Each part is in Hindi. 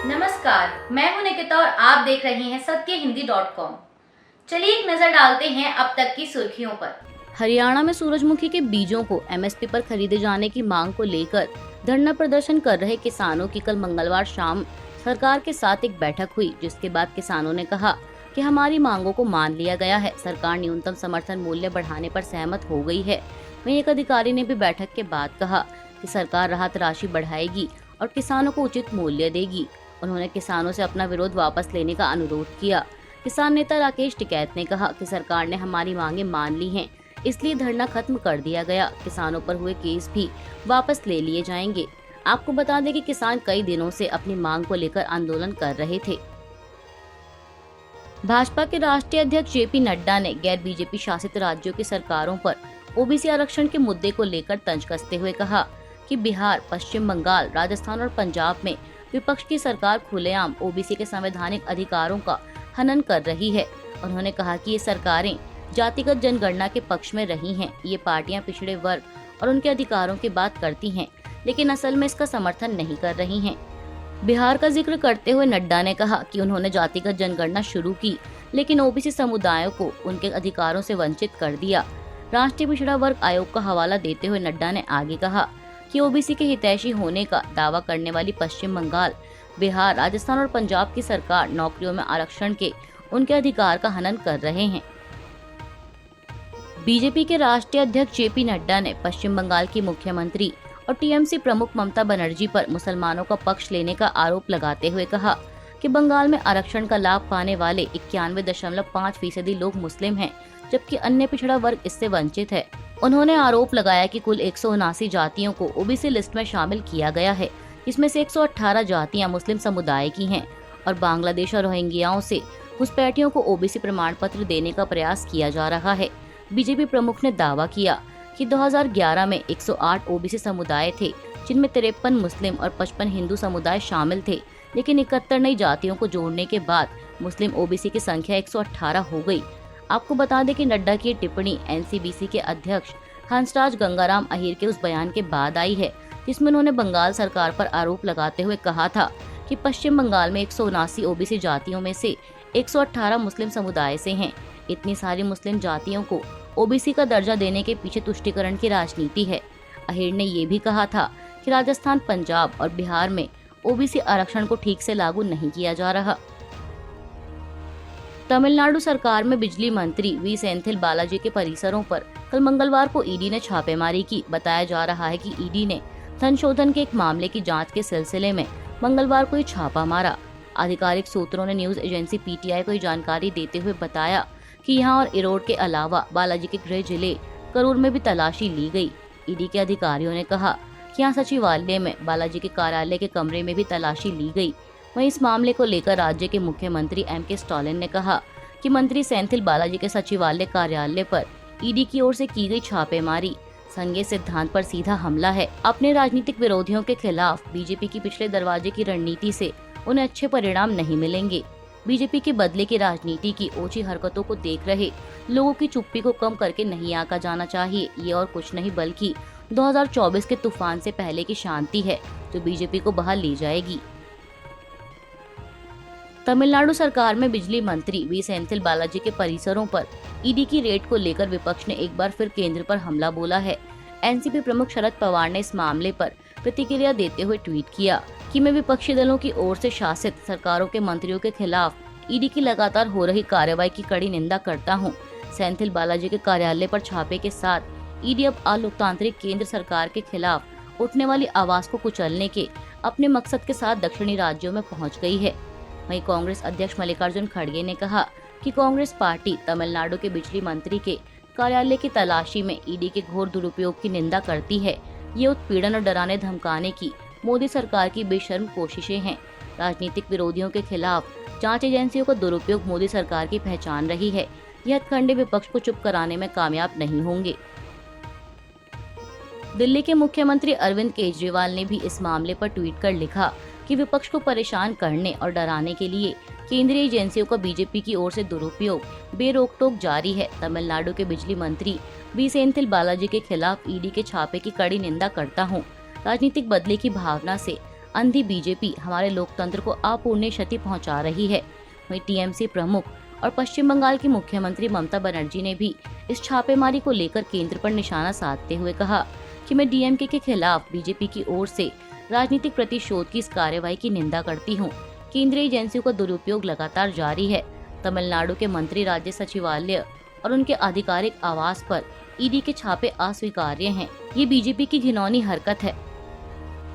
नमस्कार, मैं हूं निकिता और आप देख रहे हैं सत्यहिंदी.com। चलिए एक नजर डालते हैं अब तक की सुर्खियों पर। हरियाणा में सूरजमुखी के बीजों को एमएसपी पर खरीदे जाने की मांग को लेकर धरना प्रदर्शन कर रहे किसानों की कल मंगलवार शाम सरकार के साथ एक बैठक हुई, जिसके बाद किसानों ने कहा कि हमारी मांगों को मान लिया गया है। सरकार न्यूनतम समर्थन मूल्य बढ़ाने पर सहमत हो गई है। वहीं एक अधिकारी ने भी बैठक के बाद कहा कि सरकार राहत राशि बढ़ाएगी और किसानों को उचित मूल्य देगी। उन्होंने किसानों से अपना विरोध वापस लेने का अनुरोध किया। किसान नेता राकेश टिकैत ने कहा कि सरकार ने हमारी मांगे मान ली हैं, इसलिए धरना खत्म कर दिया गया। किसानों पर हुए केस भी वापस ले लिए जाएंगे। आपको बता दें कि किसान कई दिनों से अपनी मांग को लेकर आंदोलन कर रहे थे। भाजपा के राष्ट्रीय अध्यक्ष जेपी नड्डा ने गैर बीजेपी शासित राज्यों की सरकारों पर ओबीसी आरक्षण के मुद्दे को लेकर तंज कसते हुए कहा कि बिहार, पश्चिम बंगाल, राजस्थान और पंजाब में विपक्ष की सरकार खुलेआम ओबीसी के संवैधानिक अधिकारों का हनन कर रही है। उन्होंने कहा कि ये सरकारें जातिगत जनगणना के पक्ष में रही हैं। ये पार्टियां पिछड़े वर्ग और उनके अधिकारों की बात करती हैं, लेकिन असल में इसका समर्थन नहीं कर रही हैं। बिहार का जिक्र करते हुए नड्डा ने कहा कि उन्होंने जातिगत जनगणना शुरू की, लेकिन ओबीसी समुदायों को उनके अधिकारों से वंचित कर दिया। राष्ट्रीय पिछड़ा वर्ग आयोग का हवाला देते हुए नड्डा ने आगे कहा कि ओबीसी के हितैषी होने का दावा करने वाली पश्चिम बंगाल, बिहार, राजस्थान और पंजाब की सरकार नौकरियों में आरक्षण के उनके अधिकार का हनन कर रहे हैं। बीजेपी के राष्ट्रीय अध्यक्ष जेपी नड्डा ने पश्चिम बंगाल की मुख्यमंत्री और टीएमसी प्रमुख ममता बनर्जी पर मुसलमानों का पक्ष लेने का आरोप लगाते हुए कहा कि बंगाल में आरक्षण का लाभ पाने वाले 91.5% लोग मुस्लिम हैं, जबकि अन्य पिछड़ा वर्ग इससे वंचित है। उन्होंने आरोप लगाया कि कुल 179 जातियों को ओबीसी लिस्ट में शामिल किया गया है। इसमें से 118 जातियां मुस्लिम समुदाय की हैं और बांग्लादेश और रोहिंग्याओं से घुसपैठियों को ओबीसी प्रमाण पत्र देने का प्रयास किया जा रहा है। बीजेपी प्रमुख ने दावा किया कि 2011 में 108 ओबीसी समुदाय थे, जिनमें 53 मुस्लिम और 55 हिंदू समुदाय शामिल थे, लेकिन 71 नई जातियों को जोड़ने के बाद मुस्लिम ओबीसी की संख्या 118 हो गई। आपको बता दें कि नड्डा की टिप्पणी एनसीबीसी के अध्यक्ष हंसराज गंगाराम अहीर के उस बयान के बाद आई है, जिसमें उन्होंने बंगाल सरकार पर आरोप लगाते हुए कहा था कि पश्चिम बंगाल में 179 ओबीसी जातियों में से 118 मुस्लिम समुदाय से हैं। इतनी सारी मुस्लिम जातियों को ओबीसी का दर्जा देने के पीछे तुष्टीकरण की राजनीति है। अहीर ने ये भी कहा था कि राजस्थान, पंजाब और बिहार में ओबीसी आरक्षण को ठीक से लागू नहीं किया जा रहा। तमिलनाडु सरकार में बिजली मंत्री वी सेंथिल बालाजी के परिसरों पर कल मंगलवार को ईडी ने छापेमारी की। बताया जा रहा है कि ईडी ने धन शोधन के एक मामले की जांच के सिलसिले में मंगलवार को ये छापा मारा। आधिकारिक सूत्रों ने न्यूज एजेंसी पीटीआई को जानकारी देते हुए बताया कि यहां और इरोड के अलावा बालाजी के गृह जिले करूर में भी तलाशी ली गई। ईडी के अधिकारियों ने कहा कि यहाँ सचिवालय में बालाजी के कार्यालय के कमरे में भी तलाशी ली गई। वहीं इस मामले को लेकर राज्य के मुख्यमंत्री एमके स्टालिन ने कहा कि मंत्री सेंथिल बालाजी के सचिवालय कार्यालय पर ईडी की ओर से की गई छापेमारी संघीय सिद्धांत पर सीधा हमला है। अपने राजनीतिक विरोधियों के खिलाफ बीजेपी की पिछले दरवाजे की रणनीति से उन्हें अच्छे परिणाम नहीं मिलेंगे। बीजेपी के बदले की राजनीति की ओछी हरकतों को देख रहे लोगों की चुप्पी को कम करके नहीं आंका जाना चाहिए। ये और कुछ नहीं बल्कि 2024 के तूफान से पहले की शांति है, जो बीजेपी को बहाल ली जाएगी। तमिलनाडु सरकार में बिजली मंत्री वी सेंथिल बालाजी के परिसरों पर ईडी की रेड को लेकर विपक्ष ने एक बार फिर केंद्र पर हमला बोला है। एनसीपी प्रमुख शरद पवार ने इस मामले पर प्रतिक्रिया देते हुए ट्वीट किया कि मैं विपक्षी दलों की ओर से शासित सरकारों के मंत्रियों के खिलाफ ईडी की लगातार हो रही कार्रवाई की कड़ी निंदा करता हूं। सेंथिल बालाजी के कार्यालय पर छापे के साथ ईडी अब अलोकतांत्रिक केंद्र सरकार के खिलाफ उठने वाली आवाज को कुचलने के अपने मकसद के साथ दक्षिणी राज्यों में पहुंच गई है। वहीं कांग्रेस अध्यक्ष मल्लिकार्जुन खड़गे ने कहा कि कांग्रेस पार्टी तमिलनाडु के बिजली मंत्री के कार्यालय की तलाशी में ईडी के घोर दुरुपयोग की निंदा करती है। ये उत्पीड़न और डराने धमकाने की मोदी सरकार की बेशर्म कोशिशें हैं। राजनीतिक विरोधियों के खिलाफ जांच एजेंसियों का दुरुपयोग मोदी सरकार की पहचान रही है। यह हथकंडे विपक्ष को चुप कराने में कामयाब नहीं होंगे। दिल्ली के मुख्यमंत्री अरविंद केजरीवाल ने भी इस मामले पर ट्वीट कर लिखा कि विपक्ष को परेशान करने और डराने के लिए केंद्रीय एजेंसियों का बीजेपी की ओर से दुरुपयोग बेरोक-टोक जारी है। तमिलनाडु के बिजली मंत्री वी सेंथिल बालाजी के खिलाफ ईडी के छापे की कड़ी निंदा करता हूं। राजनीतिक बदले की भावना से अंधी बीजेपी हमारे लोकतंत्र को अपूरणीय क्षति पहुंचा रही है। वहीं टीएमसी प्रमुख और पश्चिम बंगाल की मुख्यमंत्री ममता बनर्जी ने भी इस छापेमारी को लेकर केंद्र पर निशाना साधते हुए कहा कि मैं डीएमके के खिलाफ बीजेपी की ओर से राजनीतिक प्रतिशोध की इस कार्रवाई की निंदा करती हूँ। केंद्रीय एजेंसियों का दुरुपयोग लगातार जारी है। तमिलनाडु के मंत्री राज्य सचिवालय और उनके आधिकारिक आवास पर ईडी के छापे अस्वीकार्य हैं। ये बीजेपी की घिनौनी हरकत है।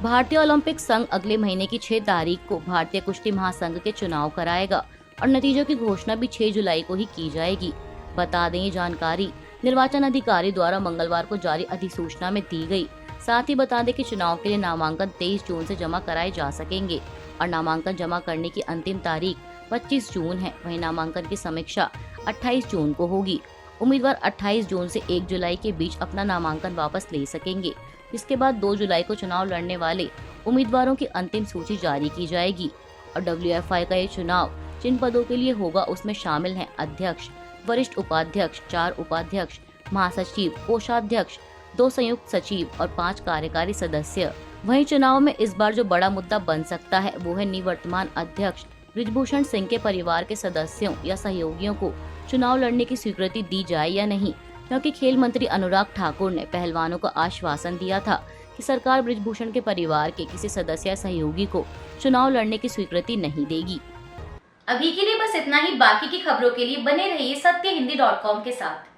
भारतीय ओलंपिक संघ अगले महीने की 6 तारीख को भारतीय कुश्ती महासंघ के चुनाव कराएगा और नतीजों की घोषणा भी 6 जुलाई को ही की जाएगी। बता दें, ये जानकारी निर्वाचन अधिकारी द्वारा मंगलवार को जारी अधिसूचना में दी गई। साथ ही बता दें कि चुनाव के लिए नामांकन 23 जून से जमा कराए जा सकेंगे और नामांकन जमा करने की अंतिम तारीख 25 जून है। वहीं नामांकन की समीक्षा 28 जून को होगी। उम्मीदवार 28 जून से 1 जुलाई के बीच अपना नामांकन वापस ले सकेंगे। इसके बाद 2 जुलाई को चुनाव लड़ने वाले उम्मीदवारों की अंतिम सूची जारी की जाएगी और WFI का ये चुनाव जिन पदों के लिए होगा उसमें शामिल हैं अध्यक्ष, वरिष्ठ उपाध्यक्ष, 4 उपाध्यक्ष, महासचिव, कोषाध्यक्ष, 2 संयुक्त सचिव और 5 कार्यकारी सदस्य। वहीं चुनाव में इस बार जो बड़ा मुद्दा बन सकता है वो है निवर्तमान अध्यक्ष बृजभूषण सिंह के परिवार के सदस्यों या सहयोगियों को चुनाव लड़ने की स्वीकृति दी जाए या नहीं, क्योंकि खेल मंत्री अनुराग ठाकुर ने पहलवानों को आश्वासन दिया था कि सरकार बृजभूषण के परिवार के किसी सदस्य या सहयोगी को चुनाव लड़ने की स्वीकृति नहीं देगी। अभी के लिए बस इतना ही। बाकी की खबरों के लिए बने रहिए सत्यहिंदी.com के साथ।